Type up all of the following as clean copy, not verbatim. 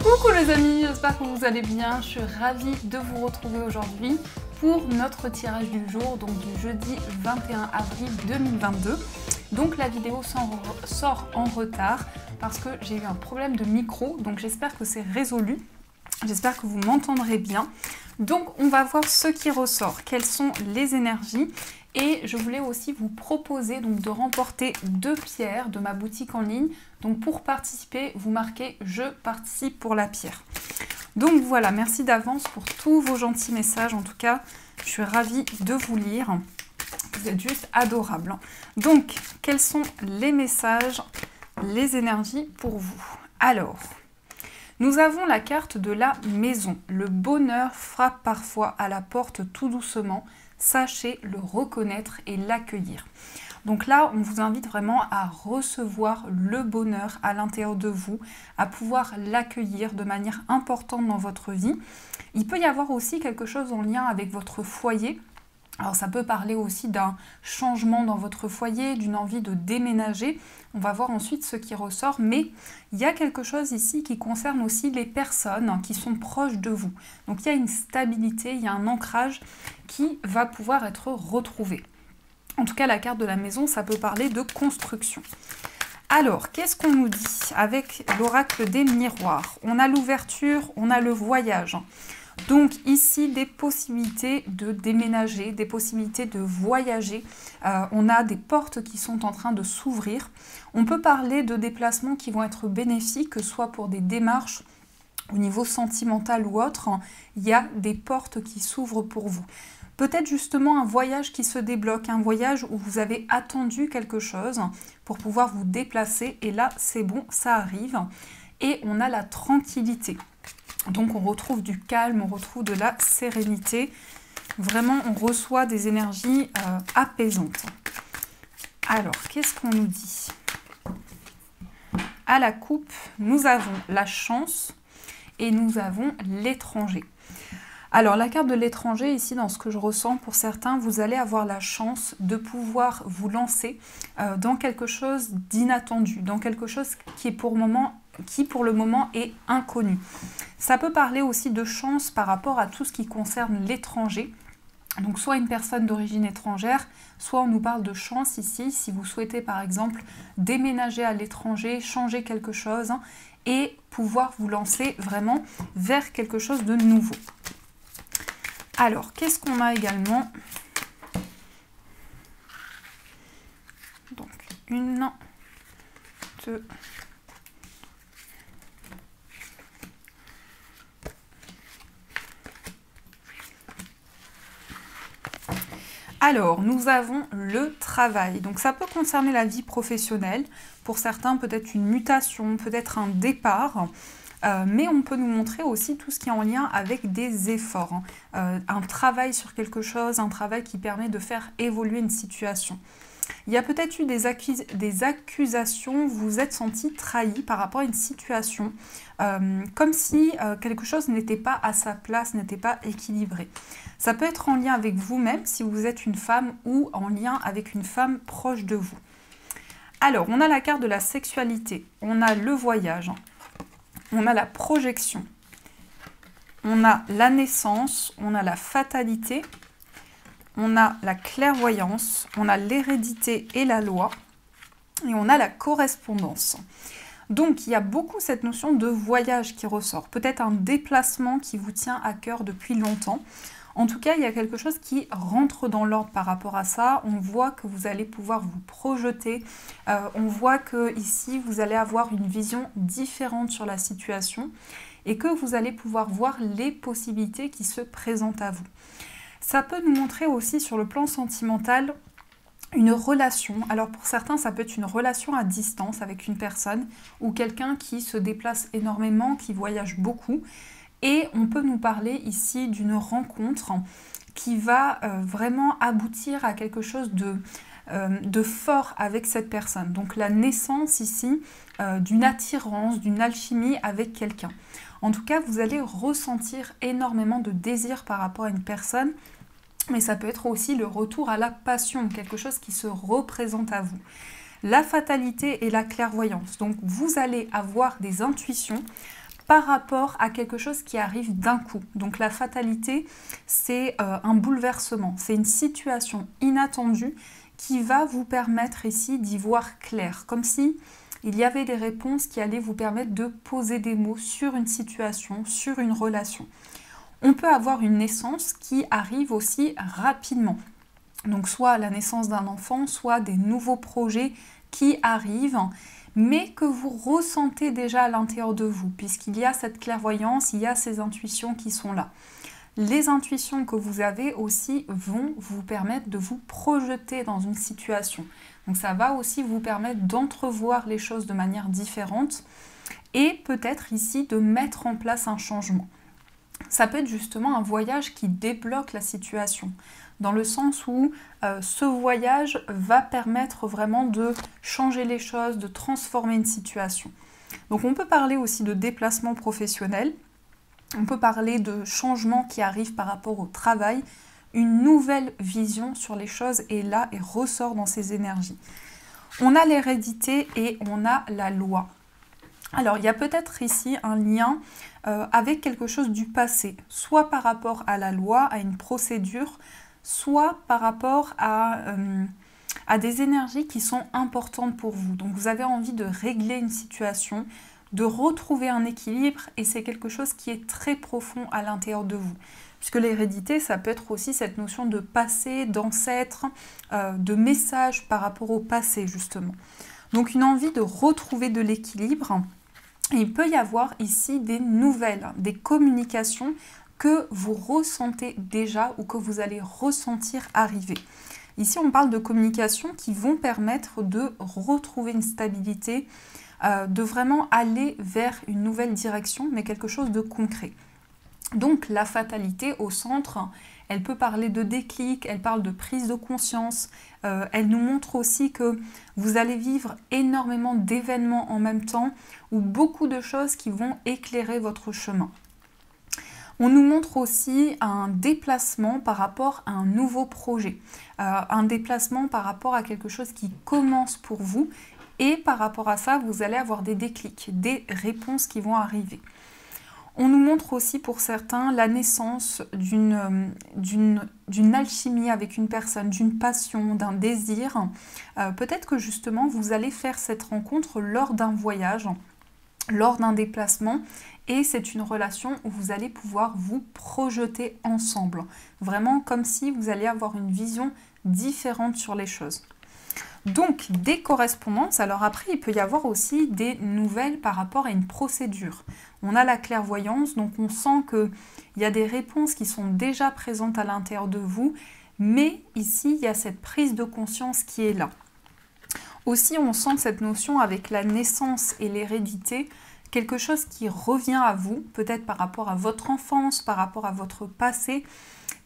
Coucou les amis, j'espère que vous allez bien. Je suis ravie de vous retrouver aujourd'hui pour notre tirage du jour, donc du jeudi 21 avril 2022. Donc la vidéo sort en retard parce que j'ai eu un problème de micro, donc j'espère que c'est résolu. J'espère que vous m'entendrez bien. Donc on va voir ce qui ressort, quelles sont les énergies. Et je voulais aussi vous proposer donc de remporter 2 pierres de ma boutique en ligne. Donc pour participer, vous marquez « Je participe pour la pierre ». Donc voilà, merci d'avance pour tous vos gentils messages. En tout cas, je suis ravie de vous lire. Vous êtes juste adorables. Donc, quels sont les messages, les énergies pour vous? Alors, nous avons la carte de la maison. Le bonheur frappe parfois à la porte tout doucement. Sachez le reconnaître et l'accueillir. Donc là, on vous invite vraiment à recevoir le bonheur à l'intérieur de vous, à pouvoir l'accueillir de manière importante dans votre vie. Il peut y avoir aussi quelque chose en lien avec votre foyer. Alors ça peut parler aussi d'un changement dans votre foyer, d'une envie de déménager. On va voir ensuite ce qui ressort, mais il y a quelque chose ici qui concerne aussi les personnes qui sont proches de vous. Donc il y a une stabilité, il y a un ancrage qui va pouvoir être retrouvé. En tout cas, la carte de la maison, ça peut parler de construction. Alors, qu'est-ce qu'on nous dit avec l'oracle des miroirs? On a l'ouverture, on a le voyage. Donc ici, des possibilités de déménager, des possibilités de voyager. On a des portes qui sont en train de s'ouvrir. On peut parler de déplacements qui vont être bénéfiques, que ce soit pour des démarches au niveau sentimental ou autre. Il y a des portes qui s'ouvrent pour vous. Peut-être justement un voyage qui se débloque, un voyage où vous avez attendu quelque chose pour pouvoir vous déplacer. Et là, c'est bon, ça arrive. Et on a la tranquillité. Donc on retrouve du calme, on retrouve de la sérénité. Vraiment, on reçoit des énergies apaisantes. Alors, qu'est-ce qu'on nous dit? À la coupe, nous avons la chance et nous avons l'étranger. Alors, la carte de l'étranger, ici, dans ce que je ressens, pour certains, vous allez avoir la chance de pouvoir vous lancer dans quelque chose d'inattendu, dans quelque chose qui pour le moment est inconnu. Ça peut parler aussi de chance par rapport à tout ce qui concerne l'étranger. Donc soit une personne d'origine étrangère, soit on nous parle de chance ici, si vous souhaitez par exemple déménager à l'étranger, changer quelque chose et pouvoir vous lancer vraiment vers quelque chose de nouveau. Alors, qu'est-ce qu'on a également? Donc, 1, 2... Alors, nous avons le travail. Donc, ça peut concerner la vie professionnelle. Pour certains, peut-être une mutation, peut-être un départ. Mais on peut nous montrer aussi tout ce qui est en lien avec des efforts. Un travail sur quelque chose, un travail qui permet de faire évoluer une situation. Il y a peut-être eu des accusations, vous vous êtes senti trahi par rapport à une situation, comme si quelque chose n'était pas à sa place, n'était pas équilibré. Ça peut être en lien avec vous-même, si vous êtes une femme, ou en lien avec une femme proche de vous. Alors, on a la carte de la sexualité, on a le voyage, on a la projection, on a la naissance, on a la fatalité, on a la clairvoyance, on a l'hérédité et la loi, et on a la correspondance. Donc, il y a beaucoup cette notion de voyage qui ressort. Peut-être un déplacement qui vous tient à cœur depuis longtemps. En tout cas, il y a quelque chose qui rentre dans l'ordre par rapport à ça. On voit que vous allez pouvoir vous projeter. On voit que ici, vous allez avoir une vision différente sur la situation et que vous allez pouvoir voir les possibilités qui se présentent à vous. Ça peut nous montrer aussi sur le plan sentimental une relation. Alors pour certains, ça peut être une relation à distance avec une personne ou quelqu'un qui se déplace énormément, qui voyage beaucoup. Et on peut nous parler ici d'une rencontre qui va vraiment aboutir à quelque chose de fort avec cette personne. Donc la naissance ici d'une attirance, d'une alchimie avec quelqu'un. En tout cas, vous allez ressentir énormément de désir par rapport à une personne, mais ça peut être aussi le retour à la passion, quelque chose qui se représente à vous. La fatalité et la clairvoyance. Donc vous allez avoir des intuitions par rapport à quelque chose qui arrive d'un coup. Donc la fatalité, c'est un bouleversement, c'est une situation inattendue qui va vous permettre ici d'y voir clair, comme si il y avait des réponses qui allaient vous permettre de poser des mots sur une situation, sur une relation. On peut avoir une naissance qui arrive aussi rapidement. Donc soit la naissance d'un enfant, soit des nouveaux projets qui arrivent, mais que vous ressentez déjà à l'intérieur de vous, puisqu'il y a cette clairvoyance, il y a ces intuitions qui sont là. Les intuitions que vous avez aussi vont vous permettre de vous projeter dans une situation. Donc ça va aussi vous permettre d'entrevoir les choses de manière différente et peut-être ici de mettre en place un changement. Ça peut être justement un voyage qui débloque la situation, dans le sens où ce voyage va permettre vraiment de changer les choses, de transformer une situation. Donc on peut parler aussi de déplacement professionnel, on peut parler de changements qui arrivent par rapport au travail, une nouvelle vision sur les choses est là et ressort dans ces énergies. On a l'hérédité et on a la loi. Alors il y a peut-être ici un lien avec quelque chose du passé, soit par rapport à la loi, à une procédure, soit par rapport à des énergies qui sont importantes pour vous. Donc vous avez envie de régler une situation, de retrouver un équilibre et c'est quelque chose qui est très profond à l'intérieur de vous. Puisque l'hérédité, ça peut être aussi cette notion de passé, d'ancêtre, de message par rapport au passé justement. Donc une envie de retrouver de l'équilibre. Il peut y avoir ici des nouvelles, des communications que vous ressentez déjà ou que vous allez ressentir arriver. Ici, on parle de communications qui vont permettre de retrouver une stabilité, de vraiment aller vers une nouvelle direction, mais quelque chose de concret. Donc la fatalité au centre, elle peut parler de déclic, elle parle de prise de conscience, elle nous montre aussi que vous allez vivre énormément d'événements en même temps ou beaucoup de choses qui vont éclairer votre chemin. On nous montre aussi un déplacement par rapport à un nouveau projet, un déplacement par rapport à quelque chose qui commence pour vous et par rapport à ça, vous allez avoir des déclics, des réponses qui vont arriver. On nous montre aussi pour certains la naissance d'une alchimie avec une personne, d'une passion, d'un désir. Peut-être que justement vous allez faire cette rencontre lors d'un voyage, lors d'un déplacement et c'est une relation où vous allez pouvoir vous projeter ensemble. Vraiment comme si vous alliez avoir une vision différente sur les choses. Donc des correspondances, alors après il peut y avoir aussi des nouvelles par rapport à une procédure. On a la clairvoyance, donc on sent qu'il y a des réponses qui sont déjà présentes à l'intérieur de vous, mais ici il y a cette prise de conscience qui est là. Aussi on sent cette notion avec la naissance et l'hérédité, quelque chose qui revient à vous, peut-être par rapport à votre enfance, par rapport à votre passé,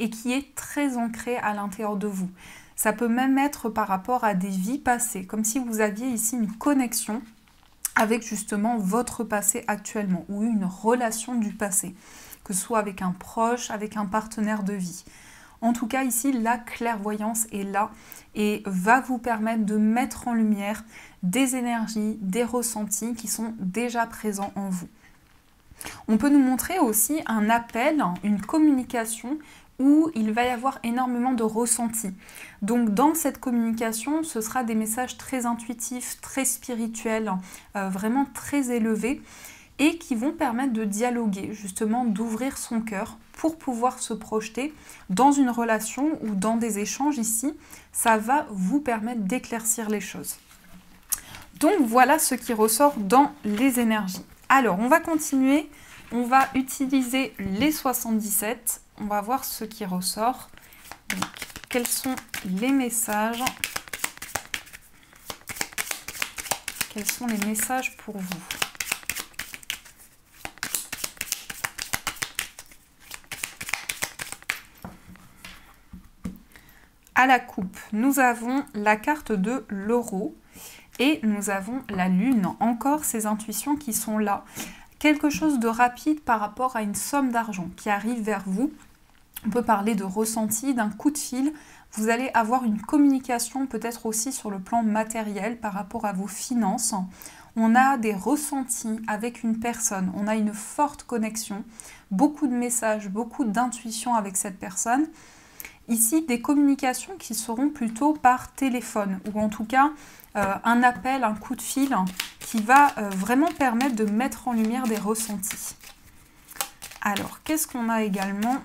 et qui est très ancré à l'intérieur de vous. Ça peut même être par rapport à des vies passées, comme si vous aviez ici une connexion avec justement votre passé actuellement ou une relation du passé, que ce soit avec un proche, avec un partenaire de vie. En tout cas, ici, la clairvoyance est là et va vous permettre de mettre en lumière des énergies, des ressentis qui sont déjà présents en vous. On peut nous montrer aussi un appel, une communication où il va y avoir énormément de ressentis. Donc dans cette communication, ce sera des messages très intuitifs, très spirituels, vraiment très élevés et qui vont permettre de dialoguer, justement d'ouvrir son cœur pour pouvoir se projeter dans une relation ou dans des échanges ici. Ça va vous permettre d'éclaircir les choses. Donc voilà ce qui ressort dans les énergies. Alors on va continuer, on va utiliser les 77. On va voir ce qui ressort. Donc, quels sont les messages? Quels sont les messages pour vous? À la coupe, nous avons la carte de l'euro et nous avons la lune. Encore ces intuitions qui sont là. Quelque chose de rapide par rapport à une somme d'argent qui arrive vers vous. On peut parler de ressenti, d'un coup de fil. Vous allez avoir une communication peut-être aussi sur le plan matériel par rapport à vos finances. on a des ressentis avec une personne, on a une forte connexion, beaucoup de messages, beaucoup d'intuition avec cette personne. Ici, des communications qui seront plutôt par téléphone, ou en tout cas un appel, un coup de fil qui va vraiment permettre de mettre en lumière des ressentis. Alors, qu'est-ce qu'on a également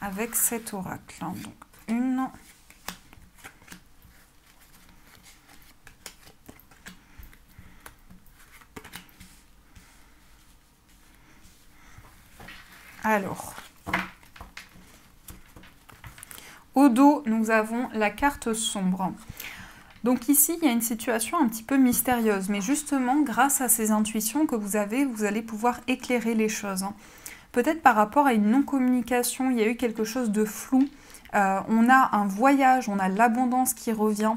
avec cet oracle? Donc, une... Alors, au dos, nous avons la carte sombre. Donc ici, il y a une situation un petit peu mystérieuse, mais justement, grâce à ces intuitions que vous avez, vous allez pouvoir éclairer les choses. Peut-être par rapport à une non-communication, il y a eu quelque chose de flou. On a un voyage, on a l'abondance qui revient,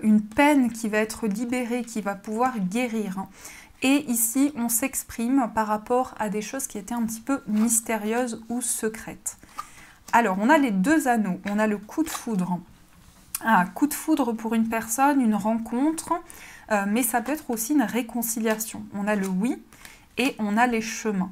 une peine qui va être libérée, qui va pouvoir guérir. Et ici, on s'exprime par rapport à des choses qui étaient un petit peu mystérieuses ou secrètes. Alors, on a les deux anneaux, on a le coup de foudre. Un coup de foudre pour une personne, une rencontre, mais ça peut être aussi une réconciliation. On a le oui et on a les chemins.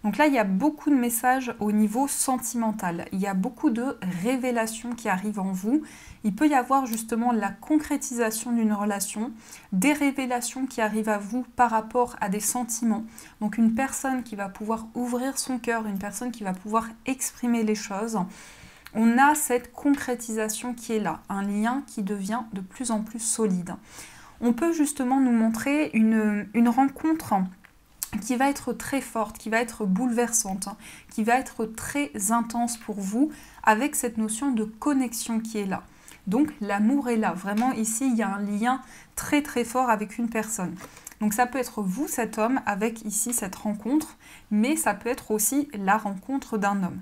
Donc là, il y a beaucoup de messages au niveau sentimental. Il y a beaucoup de révélations qui arrivent en vous. Il peut y avoir justement la concrétisation d'une relation, des révélations qui arrivent à vous par rapport à des sentiments. Donc une personne qui va pouvoir ouvrir son cœur, une personne qui va pouvoir exprimer les choses. On a cette concrétisation qui est là, un lien qui devient de plus en plus solide. On peut justement nous montrer une rencontre qui va être très forte, qui va être bouleversante, qui va être très intense pour vous, avec cette notion de connexion qui est là. Donc l'amour est là, vraiment ici il y a un lien très très fort avec une personne. Donc ça peut être vous, cet homme, avec ici cette rencontre, mais ça peut être aussi la rencontre d'un homme.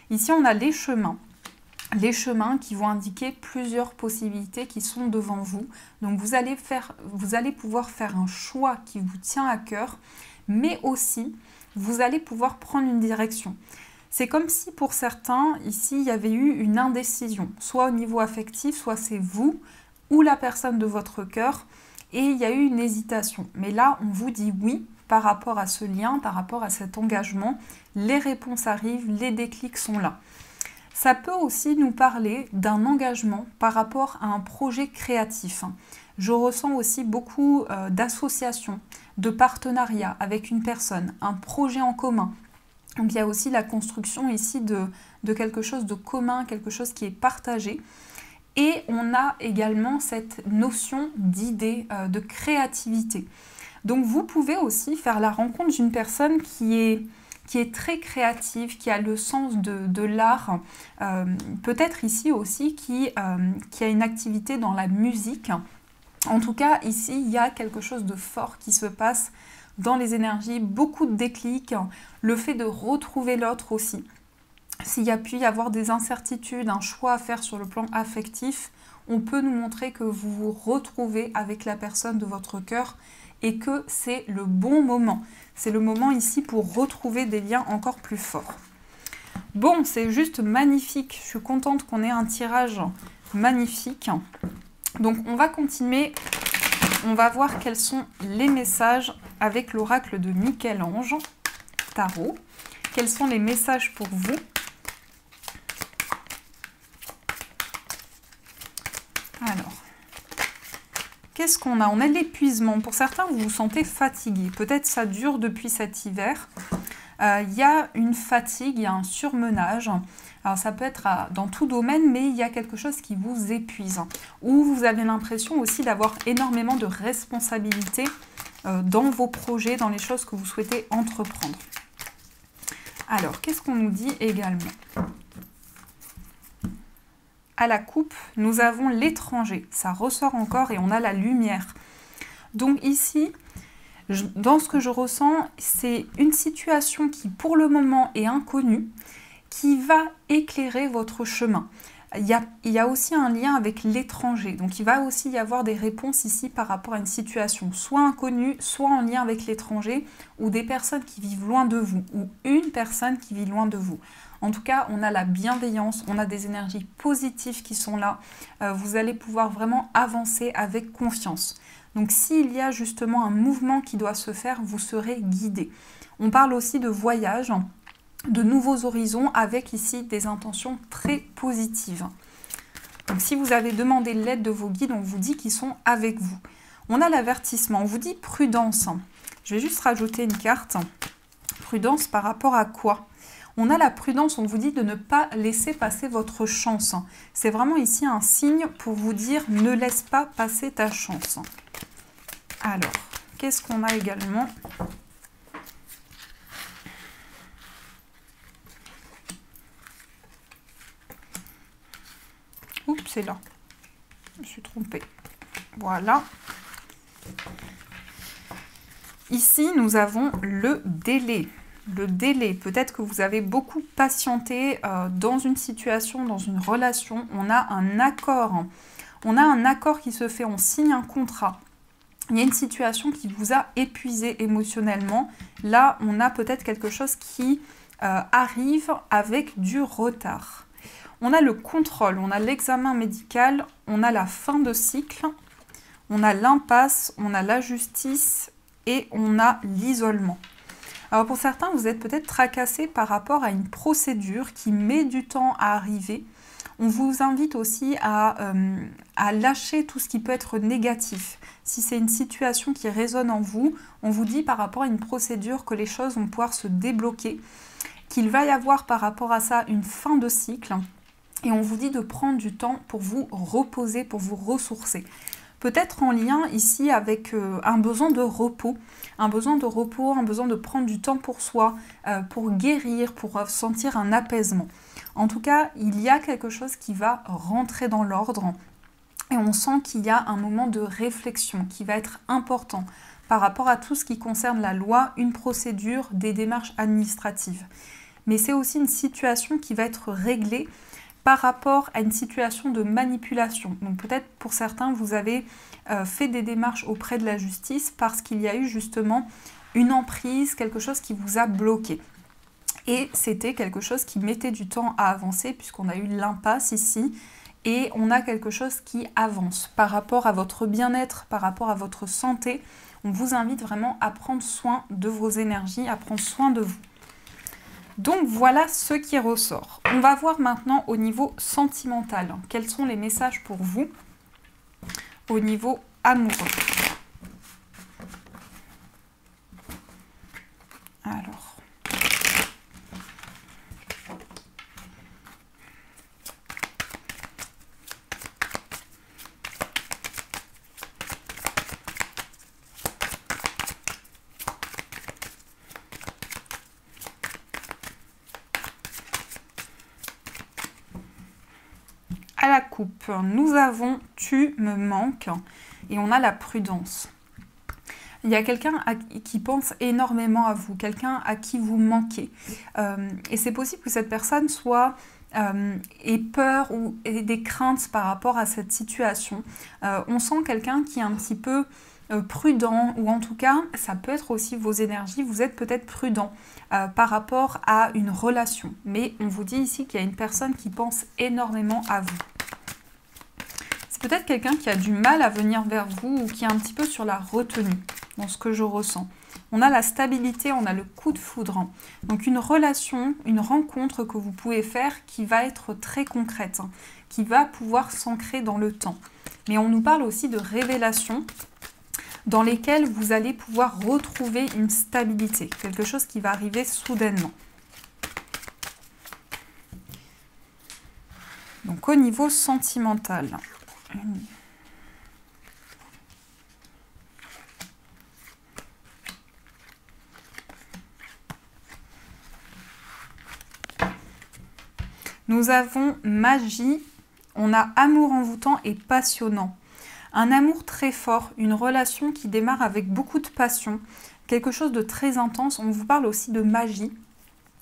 Ici on a les chemins qui vont indiquer plusieurs possibilités qui sont devant vous. Donc vous allez pouvoir faire un choix qui vous tient à cœur, mais aussi vous allez pouvoir prendre une direction. C'est comme si pour certains, ici, il y avait eu une indécision, soit au niveau affectif, soit c'est vous ou la personne de votre cœur, et il y a eu une hésitation. Mais là, on vous dit oui par rapport à ce lien, par rapport à cet engagement. Les réponses arrivent, les déclics sont là. Ça peut aussi nous parler d'un engagement par rapport à un projet créatif. Je ressens aussi beaucoup d'associations, de partenariats avec une personne, un projet en commun. Donc il y a aussi la construction ici de quelque chose de commun, quelque chose qui est partagé. Et on a également cette notion d'idée, de créativité. Donc vous pouvez aussi faire la rencontre d'une personne qui est très créative, qui a le sens de l'art, peut-être ici aussi qui a une activité dans la musique. En tout cas, ici, il y a quelque chose de fort qui se passe dans les énergies, beaucoup de déclics, le fait de retrouver l'autre aussi. S'il y a pu y avoir des incertitudes, un choix à faire sur le plan affectif, on peut nous montrer que vous vous retrouvez avec la personne de votre cœur et que c'est le bon moment. C'est le moment ici pour retrouver des liens encore plus forts. Bon, c'est juste magnifique. Je suis contente qu'on ait un tirage magnifique. Donc on va continuer, on va voir quels sont les messages avec l'oracle de Michel-Ange Tarot. Quels sont les messages pour vous? Alors, qu'est-ce qu'on a? On a l'épuisement. Pour certains, vous vous sentez fatigué. Peut-être ça dure depuis cet hiver. Il y a une fatigue, il y a un surmenage. Alors ça peut être dans tout domaine, mais il y a quelque chose qui vous épuise. Ou vous avez l'impression aussi d'avoir énormément de responsabilités dans vos projets, dans les choses que vous souhaitez entreprendre. Alors, qu'est-ce qu'on nous dit également? À la coupe, nous avons l'étranger. Ça ressort encore et on a la lumière. Donc ici, dans ce que je ressens, c'est une situation qui pour le moment est inconnue, qui va éclairer votre chemin. Il y a aussi un lien avec l'étranger, donc il va aussi y avoir des réponses ici par rapport à une situation soit inconnue, soit en lien avec l'étranger, ou des personnes qui vivent loin de vous, ou une personne qui vit loin de vous. En tout cas, on a la bienveillance, on a des énergies positives qui sont là. Vous allez pouvoir vraiment avancer avec confiance. Donc s'il y a justement un mouvement qui doit se faire, vous serez guidé. On parle aussi de voyage, de nouveaux horizons avec ici des intentions très positives. Donc si vous avez demandé l'aide de vos guides, on vous dit qu'ils sont avec vous. On a l'avertissement, on vous dit prudence. Je vais juste rajouter une carte. Prudence par rapport à quoi? On a la prudence, on vous dit de ne pas laisser passer votre chance. C'est vraiment ici un signe pour vous dire ne laisse pas passer ta chance. Alors, qu'est-ce qu'on a également? Oups, c'est là. Je me suis trompée. Voilà. Ici, nous avons le délai. Le délai, peut-être que vous avez beaucoup patienté dans une situation, dans une relation. On a un accord. On a un accord qui se fait, on signe un contrat. Il y a une situation qui vous a épuisé émotionnellement. Là, on a peut-être quelque chose qui arrive avec du retard. On a le contrôle, on a l'examen médical, on a la fin de cycle, on a l'impasse, on a la justice et on a l'isolement. Alors pour certains, vous êtes peut-être tracassé par rapport à une procédure qui met du temps à arriver. On vous invite aussi à lâcher tout ce qui peut être négatif. Si c'est une situation qui résonne en vous, on vous dit par rapport à une procédure que les choses vont pouvoir se débloquer, qu'il va y avoir par rapport à ça une fin de cycle. Et on vous dit de prendre du temps pour vous reposer, pour vous ressourcer. Peut-être en lien ici avec un besoin de repos, un besoin de prendre du temps pour soi, pour guérir, pour sentir un apaisement. En tout cas, il y a quelque chose qui va rentrer dans l'ordre et on sent qu'il y a un moment de réflexion qui va être important par rapport à tout ce qui concerne la loi, une procédure, des démarches administratives. Mais c'est aussi une situation qui va être réglée par rapport à une situation de manipulation. Donc peut-être pour certains, vous avez fait des démarches auprès de la justice parce qu'il y a eu justement une emprise, quelque chose qui vous a bloqué. Et c'était quelque chose qui mettait du temps à avancer puisqu'on a eu l'impasse ici et on a quelque chose qui avance par rapport à votre bien-être, par rapport à votre santé. On vous invite vraiment à prendre soin de vos énergies, à prendre soin de vous. Donc voilà ce qui ressort. On va voir maintenant au niveau sentimental. Quels sont les messages pour vous au niveau amoureux? Alors. À la coupe, nous avons « tu me manques » et on a la prudence. Il y a quelqu'un qui pense énormément à vous, quelqu'un à qui vous manquez. Et c'est possible que cette personne ait peur ou ait des craintes par rapport à cette situation. On sent quelqu'un qui est un petit peu prudent, ou en tout cas, ça peut être aussi vos énergies, vous êtes peut-être prudent par rapport à une relation. Mais on vous dit ici qu'il y a une personne qui pense énormément à vous. C'est peut-être quelqu'un qui a du mal à venir vers vous ou qui est un petit peu sur la retenue, dans ce que je ressens. On a la stabilité, on a le coup de foudre. Donc une relation, une rencontre que vous pouvez faire qui va être très concrète, qui va pouvoir s'ancrer dans le temps. Mais on nous parle aussi de révélations dans lesquelles vous allez pouvoir retrouver une stabilité, quelque chose qui va arriver soudainement. Donc au niveau sentimental, nous avons magie, on a amour envoûtant et passionnant. Un amour très fort, une relation qui démarre avec beaucoup de passion, quelque chose de très intense. On vous parle aussi de magie.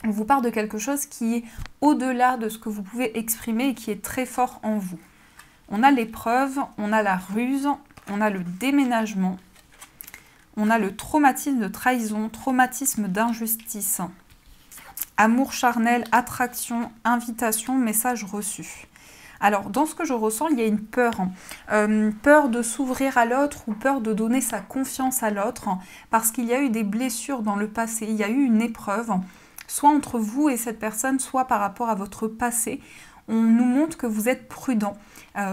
On vous parle de quelque chose qui est au-delà de ce que vous pouvez exprimer et qui est très fort en vous. On a l'épreuve, on a la ruse, on a le déménagement, on a le traumatisme de trahison, traumatisme d'injustice, amour charnel, attraction, invitation, message reçu. Alors, dans ce que je ressens, il y a une peur. Peur de s'ouvrir à l'autre ou peur de donner sa confiance à l'autre parce qu'il y a eu des blessures dans le passé, il y a eu une épreuve, soit entre vous et cette personne, soit par rapport à votre passé. On nous montre que vous êtes prudent,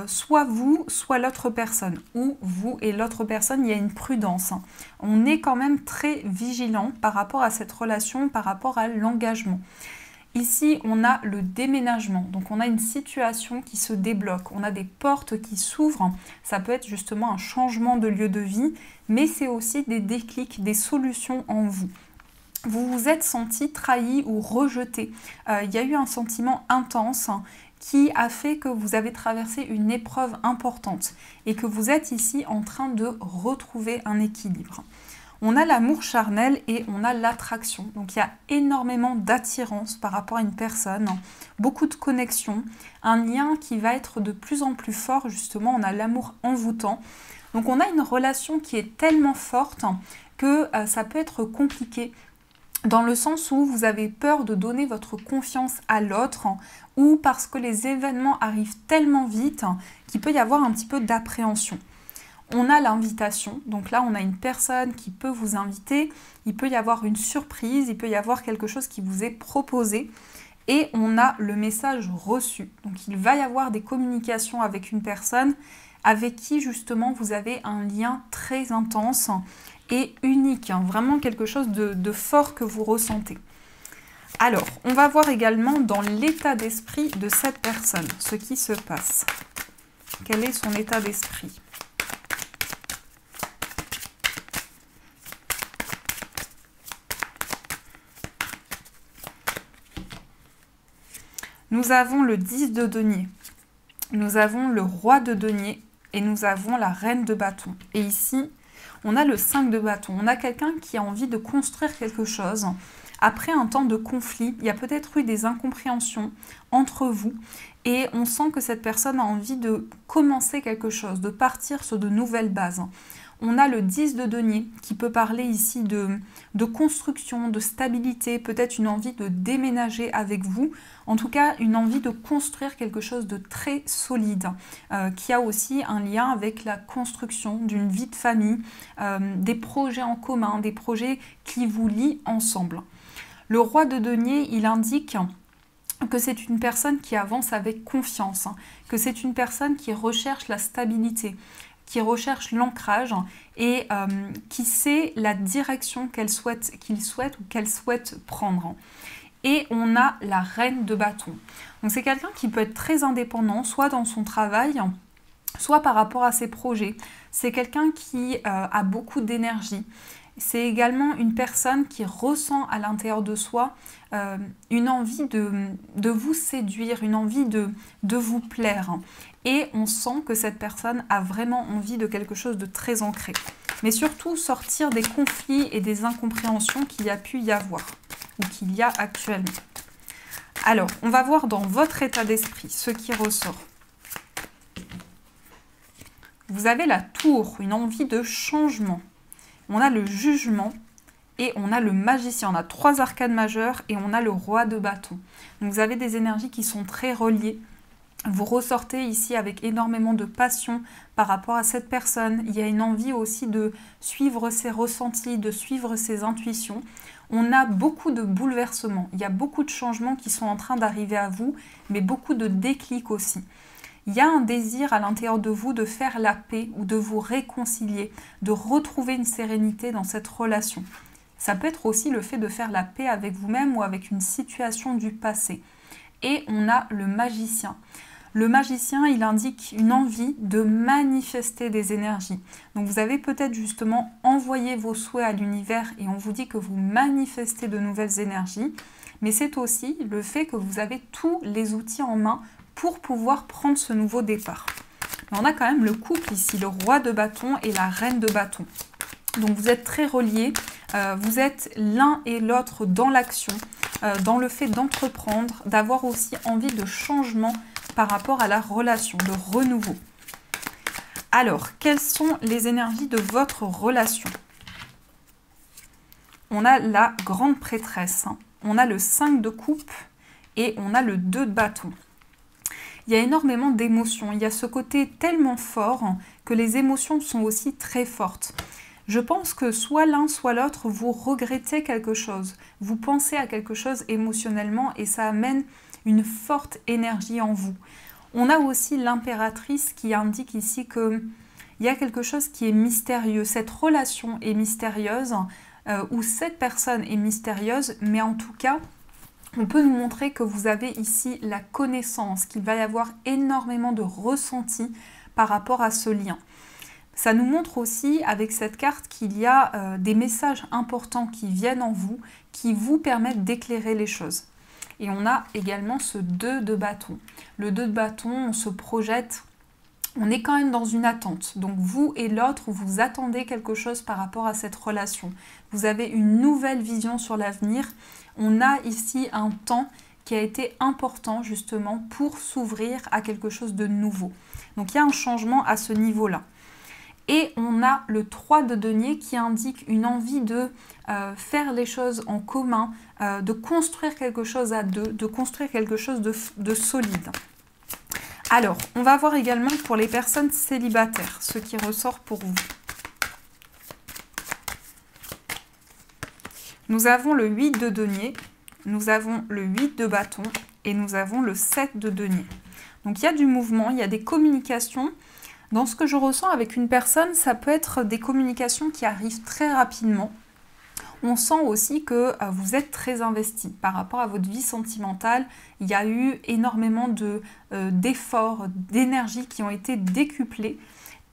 soit vous, soit l'autre personne, ou vous et l'autre personne, il y a une prudence. On est quand même très vigilant par rapport à cette relation, par rapport à l'engagement. Ici, on a le déménagement, donc on a une situation qui se débloque, on a des portes qui s'ouvrent, ça peut être justement un changement de lieu de vie, mais c'est aussi des déclics, des solutions en vous. Vous vous êtes senti trahi ou rejeté, il y a eu un sentiment intense qui a fait que vous avez traversé une épreuve importante et que vous êtes ici en train de retrouver un équilibre. On a l'amour charnel et on a l'attraction. Donc il y a énormément d'attirance par rapport à une personne, beaucoup de connexion, un lien qui va être de plus en plus fort. Justement, on a l'amour envoûtant. Donc on a une relation qui est tellement forte que ça peut être compliqué dans le sens où vous avez peur de donner votre confiance à l'autre ou parce que les événements arrivent tellement vite qu'il peut y avoir un petit peu d'appréhension. On a l'invitation, donc là on a une personne qui peut vous inviter, il peut y avoir une surprise, il peut y avoir quelque chose qui vous est proposé et on a le message reçu. Donc il va y avoir des communications avec une personne avec qui justement vous avez un lien très intense et unique, vraiment quelque chose de fort que vous ressentez. Alors, on va voir également dans l'état d'esprit de cette personne, ce qui se passe. Quel est son état d'esprit ? Nous avons le 10 de denier, nous avons le roi de denier et nous avons la reine de bâton. Et ici, on a le 5 de bâton. On a quelqu'un qui a envie de construire quelque chose. Après un temps de conflit, il y a peut-être eu des incompréhensions entre vous et on sent que cette personne a envie de commencer quelque chose, de partir sur de nouvelles bases. On a le 10 de denier qui peut parler ici de construction, de stabilité, peut-être une envie de déménager avec vous. En tout cas, une envie de construire quelque chose de très solide, qui a aussi un lien avec la construction d'une vie de famille, des projets en commun, des projets qui vous lient ensemble. Le roi de denier, il indique que c'est une personne qui avance avec confiance, que c'est une personne qui recherche la stabilité, qui recherche l'ancrage et qui sait la direction qu'il souhaite ou qu'elle souhaite prendre. Et on a la reine de bâton. Donc c'est quelqu'un qui peut être très indépendant, soit dans son travail, soit par rapport à ses projets. C'est quelqu'un qui a beaucoup d'énergie. C'est également une personne qui ressent à l'intérieur de soi une envie de vous séduire, une envie de vous plaire. Et on sent que cette personne a vraiment envie de quelque chose de très ancré. Mais surtout sortir des conflits et des incompréhensions qu'il y a pu y avoir ou qu'il y a actuellement. Alors, on va voir dans votre état d'esprit ce qui ressort. Vous avez la tour, une envie de changement. On a le jugement et on a le magicien. On a 3 arcanes majeures et on a le roi de bâton. Donc vous avez des énergies qui sont très reliées. Vous ressortez ici avec énormément de passion par rapport à cette personne. Il y a une envie aussi de suivre ses ressentis, de suivre ses intuitions. On a beaucoup de bouleversements. Il y a beaucoup de changements qui sont en train d'arriver à vous, mais beaucoup de déclics aussi. Il y a un désir à l'intérieur de vous de faire la paix ou de vous réconcilier, de retrouver une sérénité dans cette relation. Ça peut être aussi le fait de faire la paix avec vous-même ou avec une situation du passé. Et on a le magicien. Le magicien, il indique une envie de manifester des énergies. Donc vous avez peut-être justement envoyé vos souhaits à l'univers et on vous dit que vous manifestez de nouvelles énergies. Mais c'est aussi le fait que vous avez tous les outils en main pour pouvoir prendre ce nouveau départ. Mais on a quand même le couple ici, le roi de bâton et la reine de bâton. Donc vous êtes très reliés, vous êtes l'un et l'autre dans l'action, dans le fait d'entreprendre, d'avoir aussi envie de changement par rapport à la relation, de renouveau. Alors, quelles sont les énergies de votre relation? On a la grande prêtresse, on a le 5 de coupe et on a le 2 de bâton. il y a énormément d'émotions. Il y a ce côté tellement fort que les émotions sont aussi très fortes. Je pense que soit l'un, soit l'autre, vous regrettez quelque chose. Vous pensez à quelque chose émotionnellement et ça amène une forte énergie en vous. On a aussi l'impératrice qui indique ici qu'il y a quelque chose qui est mystérieux. Cette relation est mystérieuse ou cette personne est mystérieuse, mais en tout cas, on peut nous montrer que vous avez ici la connaissance, qu'il va y avoir énormément de ressenti par rapport à ce lien. Ça nous montre aussi avec cette carte qu'il y a des messages importants qui viennent en vous, qui vous permettent d'éclairer les choses. Et on a également ce 2 de bâton. Le 2 de bâton, on se projette, on est quand même dans une attente. Donc vous et l'autre, vous attendez quelque chose par rapport à cette relation. Vous avez une nouvelle vision sur l'avenir. On a ici un temps qui a été important justement pour s'ouvrir à quelque chose de nouveau. Donc il y a un changement à ce niveau-là. Et on a le 3 de denier qui indique une envie de faire les choses en commun, de construire quelque chose à deux, de construire quelque chose de solide. Alors, on va voir également pour les personnes célibataires, ce qui ressort pour vous. Nous avons le 8 de denier, nous avons le 8 de bâton et nous avons le 7 de denier. Donc il y a du mouvement, il y a des communications. Dans ce que je ressens avec une personne, ça peut être des communications qui arrivent très rapidement. On sent aussi que vous êtes très investi par rapport à votre vie sentimentale. Il y a eu énormément d'efforts, d'énergie qui ont été décuplés.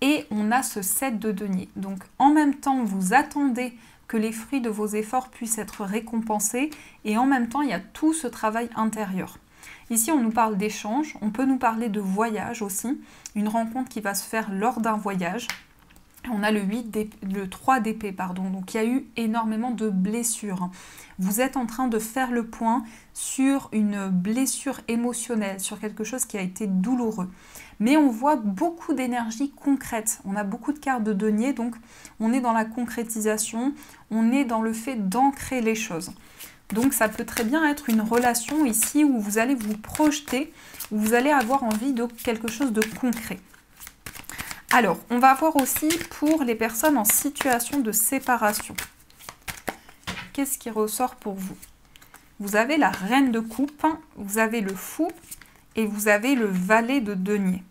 Et on a ce 7 de denier. Donc en même temps, vous attendez que les fruits de vos efforts puissent être récompensés. Et en même temps, il y a tout ce travail intérieur. Ici, on nous parle d'échange, on peut nous parler de voyage aussi, une rencontre qui va se faire lors d'un voyage. On a le 3 d'épée, pardon. Donc il y a eu énormément de blessures. Vous êtes en train de faire le point sur une blessure émotionnelle, sur quelque chose qui a été douloureux. Mais on voit beaucoup d'énergie concrète. On a beaucoup de cartes de denier, donc on est dans la concrétisation, on est dans le fait d'ancrer les choses. Donc ça peut très bien être une relation ici où vous allez vous projeter, où vous allez avoir envie de quelque chose de concret. Alors, on va voir aussi pour les personnes en situation de séparation. Qu'est-ce qui ressort pour vous? Vous avez la reine de coupe, vous avez le fou et vous avez le valet de denier.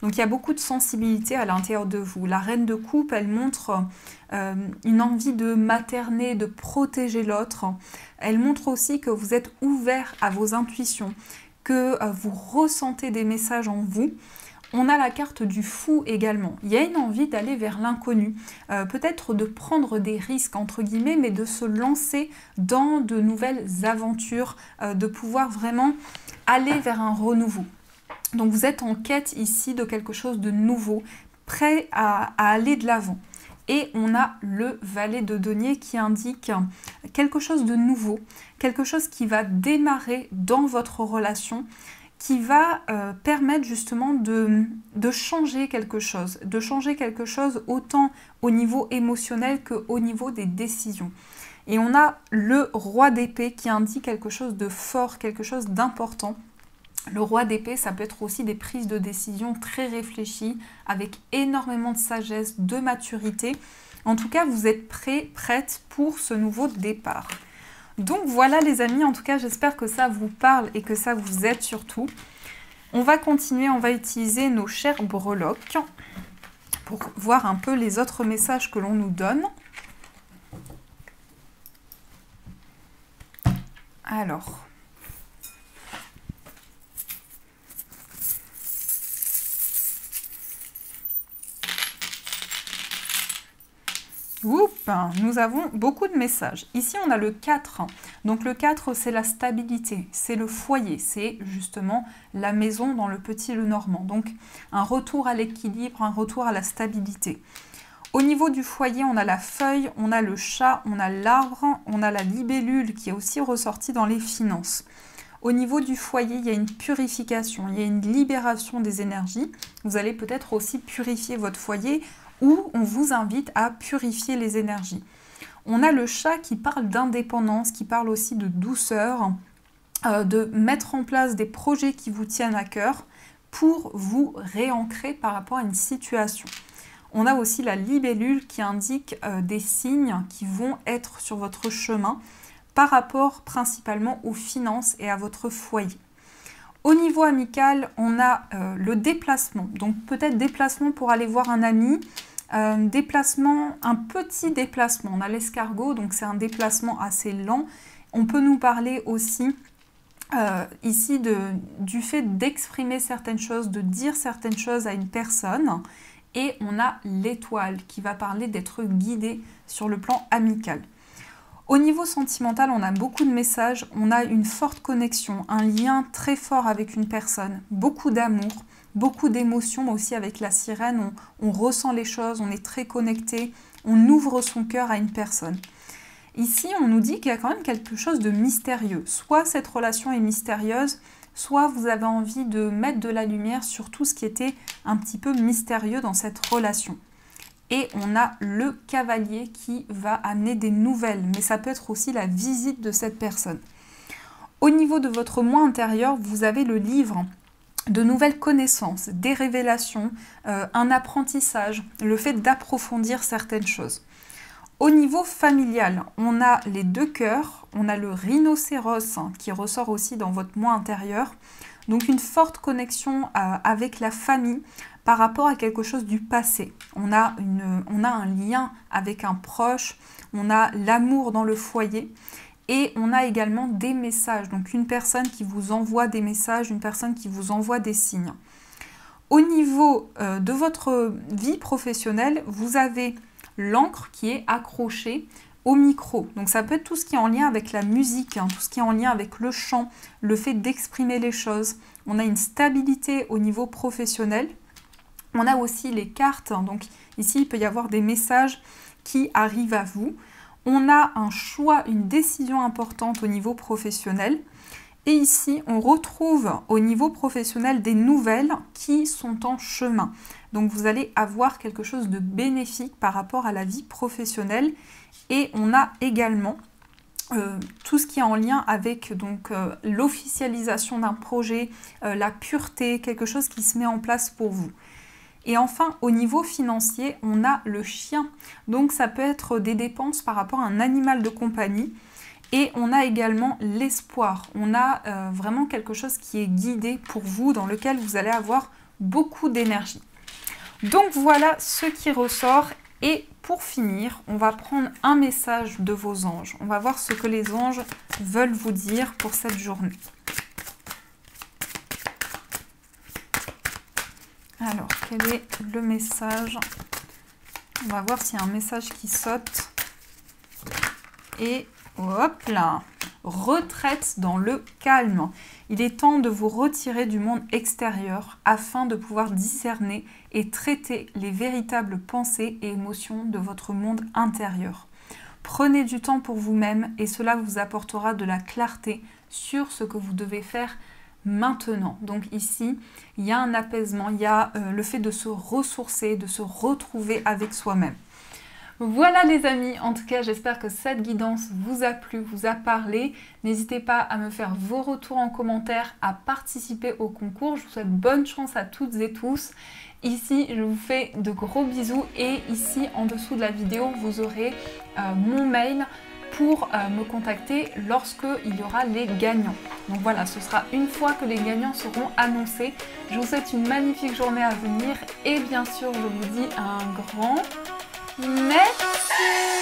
Donc il y a beaucoup de sensibilité à l'intérieur de vous. La reine de coupe, elle montre une envie de materner, de protéger l'autre. Elle montre aussi que vous êtes ouvert à vos intuitions, que vous ressentez des messages en vous. On a la carte du fou également. Il y a une envie d'aller vers l'inconnu, peut-être de prendre des risques entre guillemets, mais de se lancer dans de nouvelles aventures, de pouvoir vraiment aller vers un renouveau. Donc vous êtes en quête ici de quelque chose de nouveau, prêt à aller de l'avant. Et on a le valet de denier qui indique quelque chose de nouveau, quelque chose qui va démarrer dans votre relation, qui va permettre justement de changer quelque chose, autant au niveau émotionnel qu'au niveau des décisions. Et on a le roi d'épée qui indique quelque chose de fort, quelque chose d'important. Le roi d'épée, ça peut être aussi des prises de décision très réfléchies, avec énormément de sagesse, de maturité. En tout cas, vous êtes prête pour ce nouveau départ. Donc voilà les amis, en tout cas j'espère que ça vous parle et que ça vous aide surtout. On va continuer, on va utiliser nos chères breloques pour voir un peu les autres messages que l'on nous donne. Alors... Oups, nous avons beaucoup de messages. Ici, on a le 4. Donc le 4, c'est la stabilité, c'est le foyer, c'est justement la maison dans le Petit Lenormand. Donc un retour à l'équilibre, un retour à la stabilité. Au niveau du foyer, on a la feuille, on a le chat, on a l'arbre, on a la libellule qui est aussi ressortie dans les finances. Au niveau du foyer, il y a une purification, il y a une libération des énergies. Vous allez peut-être aussi purifier votre foyer, où on vous invite à purifier les énergies. On a le chat qui parle d'indépendance, qui parle aussi de douceur, de mettre en place des projets qui vous tiennent à cœur. pour vous réancrer par rapport à une situation. On a aussi la libellule qui indique des signes qui vont être sur votre chemin par rapport principalement aux finances et à votre foyer. Au niveau amical, on a le déplacement, donc peut-être déplacement pour aller voir un ami, déplacement, un petit déplacement. On a l'escargot, donc c'est un déplacement assez lent. On peut nous parler aussi ici du fait d'exprimer certaines choses, de dire certaines choses à une personne. Et on a l'étoile qui va parler d'être guidé sur le plan amical. Au niveau sentimental, on a beaucoup de messages, on a une forte connexion, un lien très fort avec une personne, beaucoup d'amour, beaucoup d'émotions, mais aussi avec la sirène, on ressent les choses, on est très connecté, on ouvre son cœur à une personne. Ici, on nous dit qu'il y a quand même quelque chose de mystérieux. Soit cette relation est mystérieuse, soit vous avez envie de mettre de la lumière sur tout ce qui était un petit peu mystérieux dans cette relation. Et on a le cavalier qui va amener des nouvelles, mais ça peut être aussi la visite de cette personne. Au niveau de votre moi intérieur, vous avez le livre de nouvelles connaissances, des révélations, un apprentissage, le fait d'approfondir certaines choses. Au niveau familial, on a les deux cœurs, on a le rhinocéros qui ressort aussi dans votre moi intérieur. Donc une forte connexion avec la famille par rapport à quelque chose du passé. On a un lien avec un proche, on a l'amour dans le foyer et on a également des messages. Donc une personne qui vous envoie des messages, une personne qui vous envoie des signes. Au niveau de votre vie professionnelle, vous avez l'encre qui est accrochée au micro. Donc ça peut être tout ce qui est en lien avec la musique, tout ce qui est en lien avec le chant, le fait d'exprimer les choses. On a une stabilité au niveau professionnel. On a aussi les cartes, donc ici il peut y avoir des messages qui arrivent à vous. On a un choix, une décision importante au niveau professionnel. Et ici, on retrouve au niveau professionnel des nouvelles qui sont en chemin. Donc vous allez avoir quelque chose de bénéfique par rapport à la vie professionnelle. Et on a également tout ce qui est en lien avec l'officialisation d'un projet, la pureté, quelque chose qui se met en place pour vous. Et enfin, au niveau financier, on a le chien. Donc ça peut être des dépenses par rapport à un animal de compagnie. Et on a également l'espoir. On a vraiment quelque chose qui est guidé pour vous, dans lequel vous allez avoir beaucoup d'énergie. Donc voilà ce qui ressort. Et pour finir, on va prendre un message de vos anges. On va voir ce que les anges veulent vous dire pour cette journée. Alors, quel est le message? On va voir s'il y a un message qui saute. Et hop là! Retraite dans le calme. Il est temps de vous retirer du monde extérieur afin de pouvoir discerner et traiter les véritables pensées et émotions de votre monde intérieur. Prenez du temps pour vous-même et cela vous apportera de la clarté sur ce que vous devez faire maintenant. Donc ici, il y a un apaisement, il y a le fait de se ressourcer, de se retrouver avec soi-même. Voilà les amis, en tout cas j'espère que cette guidance vous a plu, vous a parlé. N'hésitez pas à me faire vos retours en commentaire, à participer au concours. Je vous souhaite bonne chance à toutes et tous. Ici je vous fais de gros bisous et ici en dessous de la vidéo vous aurez mon mail pour me contacter lorsque il y aura les gagnants. Donc voilà, ce sera une fois que les gagnants seront annoncés. Je vous souhaite une magnifique journée à venir et bien sûr je vous dis un grand merci.